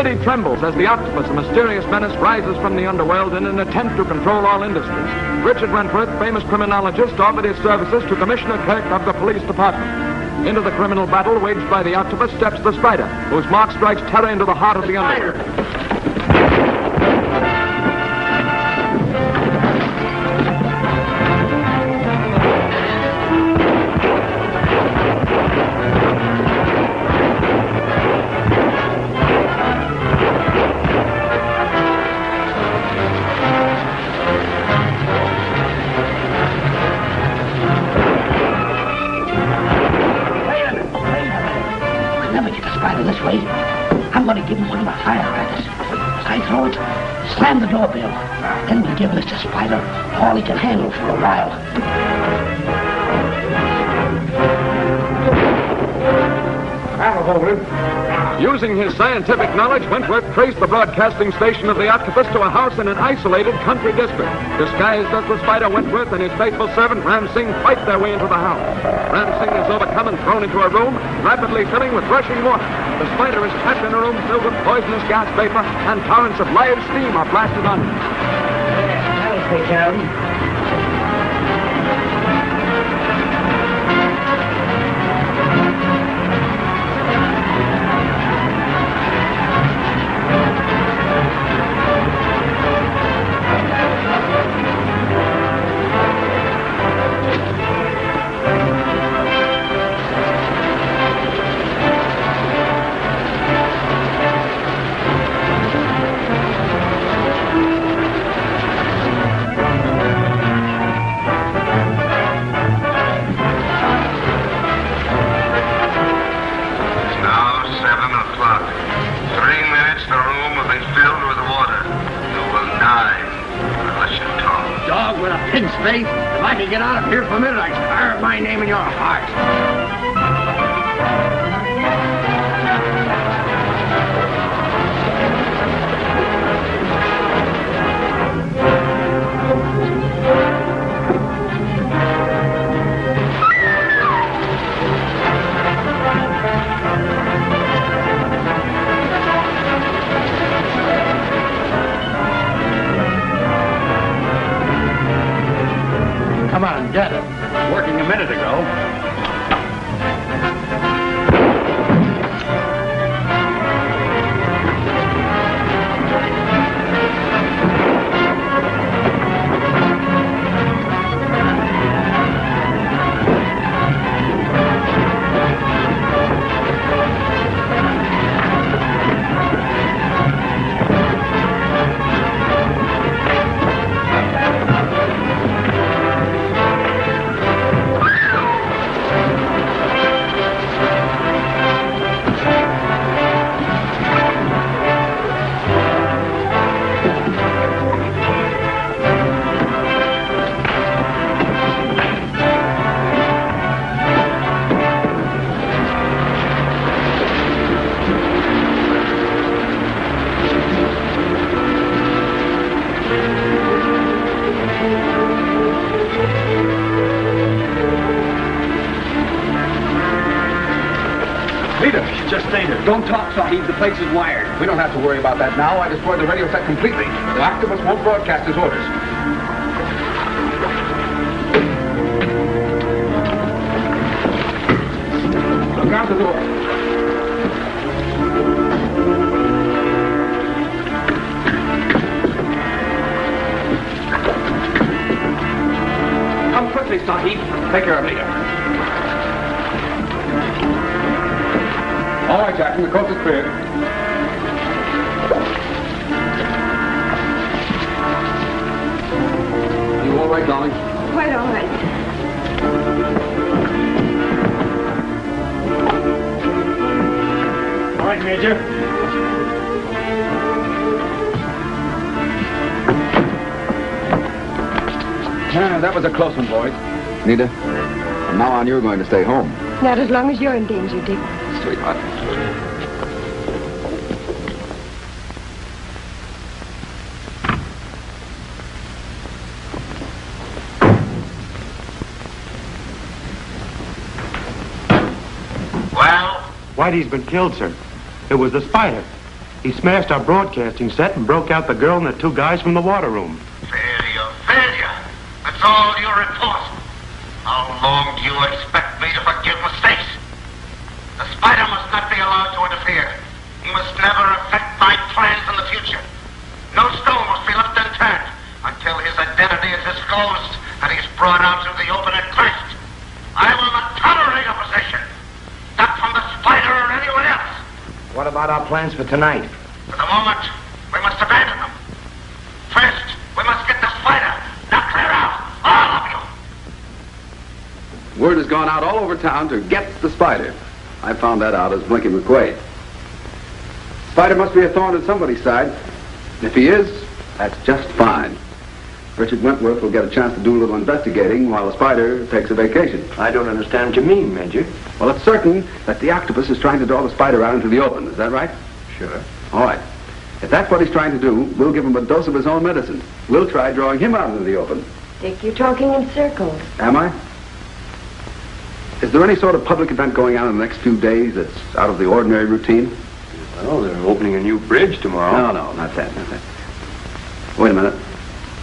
city trembles as the octopus, a mysterious menace, rises from the underworld in an attempt to control all industries. Richard Wentworth, famous criminologist, offered his services to Commissioner Kirk of the police department. Into the criminal battle waged by the octopus steps the spider, whose mark strikes terror into the heart of the underworld. This way, I'm going to give him one of my firecrackers. As I throw it, slam the doorbell. Then we'll give Mr. Spider all he can handle for a while. That'll hold him. Using his scientific knowledge, Wentworth traced the broadcasting station of the octopus to a house in an isolated country district. Disguised as the spider, Wentworth and his faithful servant, Ram Singh, fight their way into the house. Ram Singh is overcome and thrown into a room, rapidly filling with rushing water. The spider is trapped in a room filled with poisonous gas vapor, and torrents of live steam are blasted on him. That'll take care of him. If I can get out of here for a minute, I carve my name in your heart. Come on, get it. Working a minute ago. Just stay there. Don't talk, Sahib. The place is wired. We don't have to worry about that now. I destroyed the radio set completely. The octopus won't broadcast his orders. Look out the door. Come quickly, Sahib. Take care of me. All right, Jackson, the coast is clear. You all right, darling? Quite all right. All right, Major. That was a close one, boys. Nita, from now on, you're going to stay home. Not as long as you're in danger, Dick. Sweetheart. Whitey's been killed, sir. It was the spider. He smashed our broadcasting set and broke out the girl and the two guys from the water room. Failure. That's all your report. How long do you expect me to forgive mistakes? The Spider must not be allowed to interfere. He must never affect my plans in the future. No stone must be left unturned until his identity is disclosed and he's brought out into the open at first. I will not tolerate opposition. Not from the Spider or anyone else. What about our plans for tonight? For the moment, we must abandon them. First, we must get the Spider. Now clear out, all of you. Word has gone out all over town to get the Spider. I found that out as Blinky McQuaid. Spider must be a thorn in somebody's side. If he is, that's just fine. Richard Wentworth will get a chance to do a little investigating while the Spider takes a vacation. I don't understand what you mean, Major. Well, it's certain that the octopus is trying to draw the Spider out into the open. Is that right? Sure. All right. If that's what he's trying to do, we'll give him a dose of his own medicine. We'll try drawing him out into the open. Dick, you're talking in circles. Am I? Is there any sort of public event going on in the next few days that's out of the ordinary routine? Well, they're opening a new bridge tomorrow. No, not that. Wait a minute.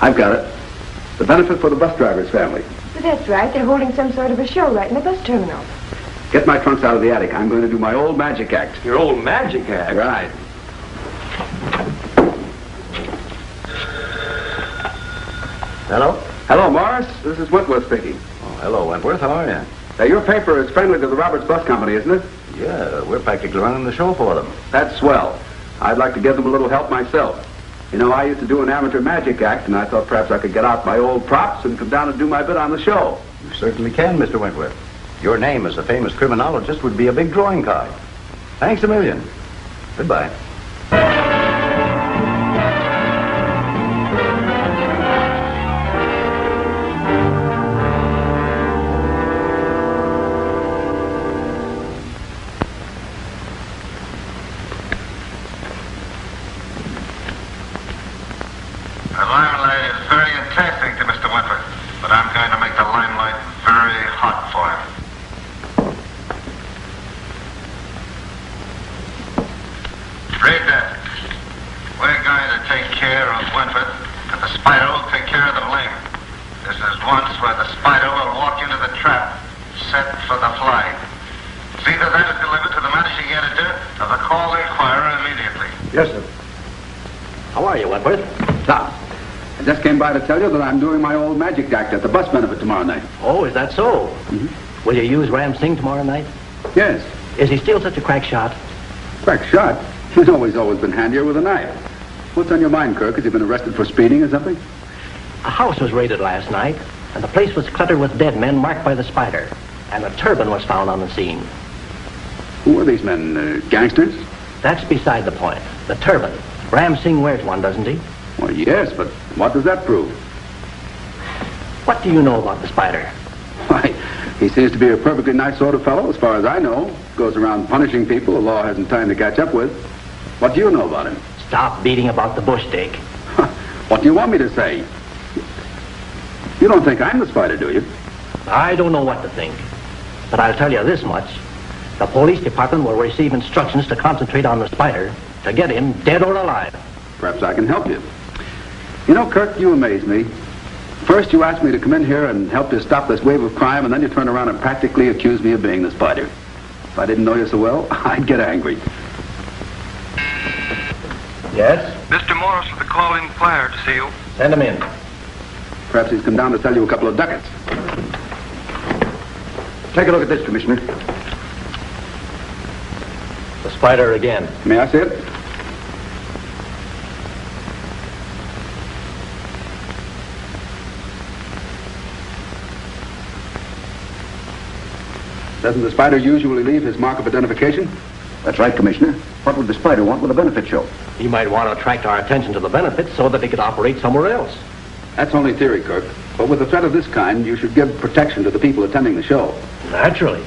I've got it. The benefit for the bus driver's family. But that's right. They're holding some sort of a show right in the bus terminal. Get my trunks out of the attic. I'm going to do my old magic act. Your old magic act? Right. Hello? Hello, Morris. This is Wentworth speaking. Oh, hello, Wentworth. How are you? Your paper is friendly to the Roberts Bus Company, isn't it? Yeah, we're practically running the show for them. That's swell. I'd like to give them a little help myself. You know, I used to do an amateur magic act, and I thought perhaps I could get out my old props and come down and do my bit on the show. You certainly can, Mr. Wentworth. Your name as a famous criminologist would be a big drawing card. Thanks a million. Goodbye. The limelight is very enticing to Mr. Wentworth, but I'm going to make the limelight very hot for him. Read that. We're going to take care of Wentworth, and the Spider will take care of the blame. This is once where the Spider will walk into the trap set for the fly. See that that is delivered to the managing editor of the Call Inquirer immediately. Yes, sir. How are you, Wentworth? Stop. I just came by to tell you that I'm doing my old magic act at the bus benefit tomorrow night. Oh, is that so? Mm-hmm. Will you use Ram Singh tomorrow night? Yes. Is he still such a crack shot? Crack shot? He's always been handier with a knife. What's on your mind, Kirk? Has he been arrested for speeding or something? A house was raided last night, and the place was cluttered with dead men marked by the Spider, and a turban was found on the scene. Who are these men? Gangsters? That's beside the point. The turban. Ram Singh wears one, doesn't he? Well, yes, but what does that prove? What do you know about the Spider? Why, he seems to be a perfectly nice sort of fellow, as far as I know. Goes around punishing people the law hasn't time to catch up with. What do you know about him? Stop beating about the bush, Dick. What do you want me to say? You don't think I'm the Spider, do you? I don't know what to think, but I'll tell you this much. The police department will receive instructions to concentrate on the Spider to get him dead or alive. Perhaps I can help you. You know, Kirk, you amaze me. First, you asked me to come in here and help you stop this wave of crime, and then you turn around and practically accuse me of being the Spider. If I didn't know you so well, I'd get angry. Yes? Mr. Morris of the Call Inquirer to see you. Send him in. Perhaps he's come down to sell you a couple of ducats. Take a look at this, Commissioner. The Spider again. May I see it? Doesn't the Spider usually leave his mark of identification? That's right, Commissioner. What would the Spider want with a benefit show? He might want to attract our attention to the benefits so that he could operate somewhere else. That's only theory, Kirk. But with a threat of this kind, you should give protection to the people attending the show. Naturally.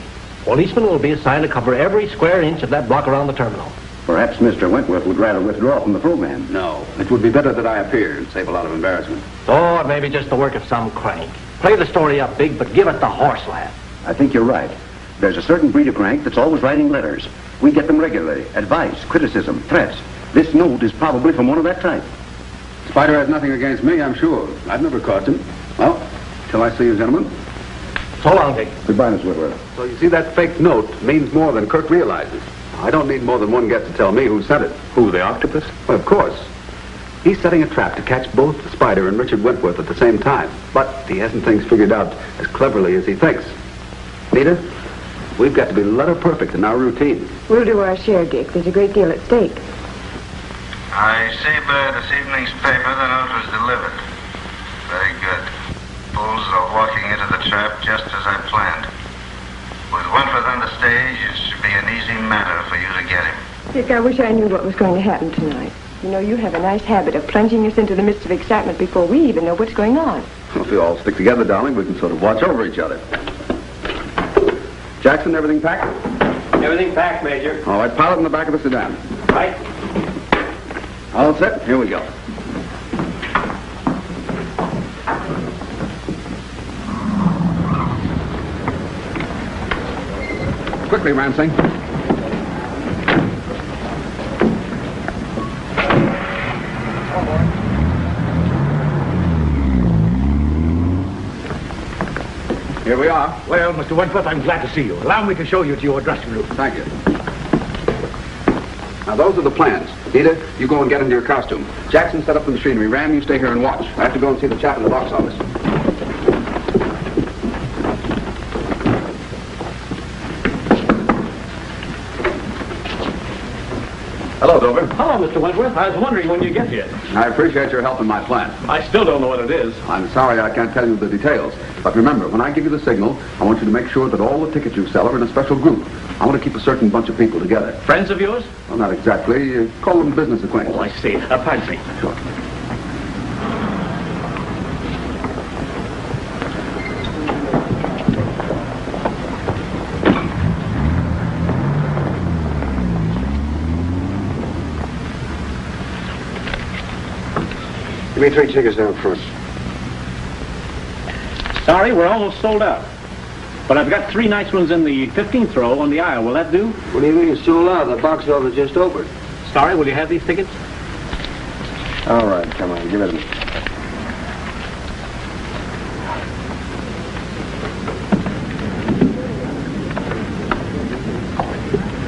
Policemen will be assigned to cover every square inch of that block around the terminal. Perhaps Mr. Wentworth would rather withdraw from the program. No. It would be better that I appear and save a lot of embarrassment. Oh, it may be just the work of some crank. Play the story up big, but give it the horse laugh. I think you're right. There's a certain breed of crank that's always writing letters. We get them regularly. Advice, criticism, threats. This note is probably from one of that type. Spider has nothing against me, I'm sure. I've never caught him. Well, till I see you, gentlemen. So long, Dick. Goodbye, Miss Whitworth. So you see, that fake note means more than Kirk realizes. I don't need more than one guess to tell me who sent it. Who, the octopus? Well, of course. He's setting a trap to catch both the Spider and Richard Wentworth at the same time. But he hasn't things figured out as cleverly as he thinks. Nita, we've got to be letter perfect in our routine. We'll do our share, Dick. There's a great deal at stake. I see by this evening's paper the note was delivered. Very good. Bulls are walking into the trap just as I planned. With Wentworth on the stage, it should be an easy matter for you to get him. Dick, I wish I knew what was going to happen tonight. You know, you have a nice habit of plunging us into the midst of excitement before we even know what's going on. Well, if we all stick together, darling, we can sort of watch over each other. Jackson, everything packed? Everything packed, Major. All right, pilot in the back of the sedan. Right. All set? Here we go. Quickly, Ramsey. Here we are. Well, Mr. Wentworth, I'm glad to see you. Allow me to show you to your dressing room. Thank you. Now, those are the plans. Nita, you go and get into your costume. Jackson, set up the machinery. Ram, you stay here and watch. I have to go and see the chap in the box office. Hello, Dover. Hello, Mr. Wentworth. I was wondering when you get here. I appreciate your help in my plan. I still don't know what it is. I'm sorry I can't tell you the details. But remember, when I give you the signal, I want you to make sure that all the tickets you sell are in a special group. I want to keep a certain bunch of people together. Friends of yours? Well, not exactly. Call them business acquaintances. Oh, I see. Pardon me. Sure. Give me 3 tickets down front. Sorry, we're almost sold out. But I've got 3 nice ones in the 15th row on the aisle. Will that do? What do you mean it's sold out? The box office just opened. Sorry, will you have these tickets? All right, come on, give it to me.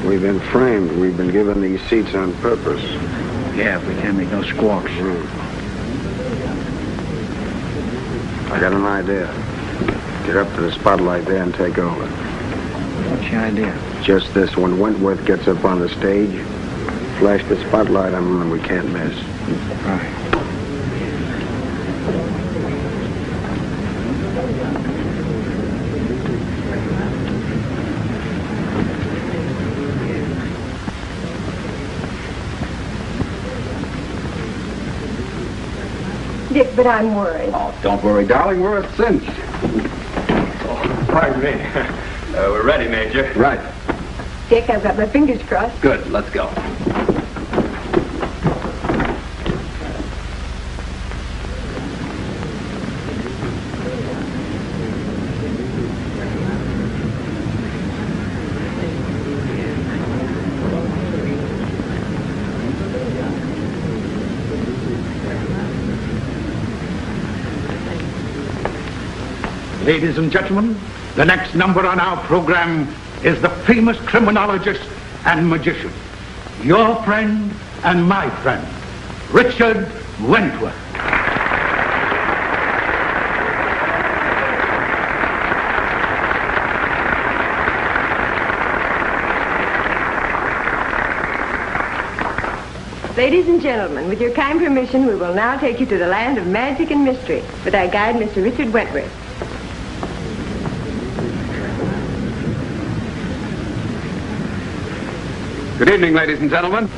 We've been framed. We've been given these seats on purpose. Yeah, we can't make no squawks. I got an idea. Get up to the spotlight there and take over. What's your idea? Just this, when Wentworth gets up on the stage, flash the spotlight on him and we can't miss. Right. Dick, but I'm worried. Oh, don't worry, darling. We're a cinch. Pardon me. We're ready, Major. Right. Dick, I've got my fingers crossed. Good. Let's go. Ladies and gentlemen, the next number on our program is the famous criminologist and magician, your friend and my friend, Richard Wentworth. Ladies and gentlemen, with your kind permission, we will now take you to the land of magic and mystery with our guide, Mr. Richard Wentworth. Good evening, ladies and gentlemen.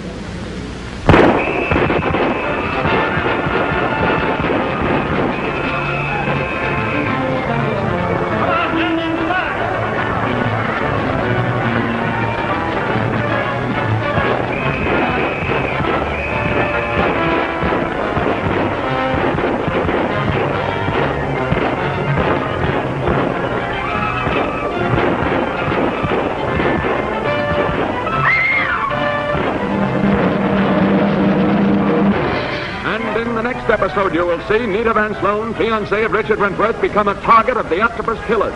episode, you will see Nita Van Sloan, fiancée of Richard Wentworth, become a target of the Octopus killers.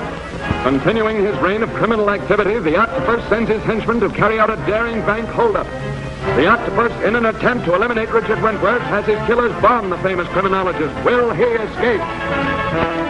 Continuing his reign of criminal activity, the Octopus sends his henchmen to carry out a daring bank holdup. The Octopus, in an attempt to eliminate Richard Wentworth, has his killers bomb the famous criminologist. Will he escape?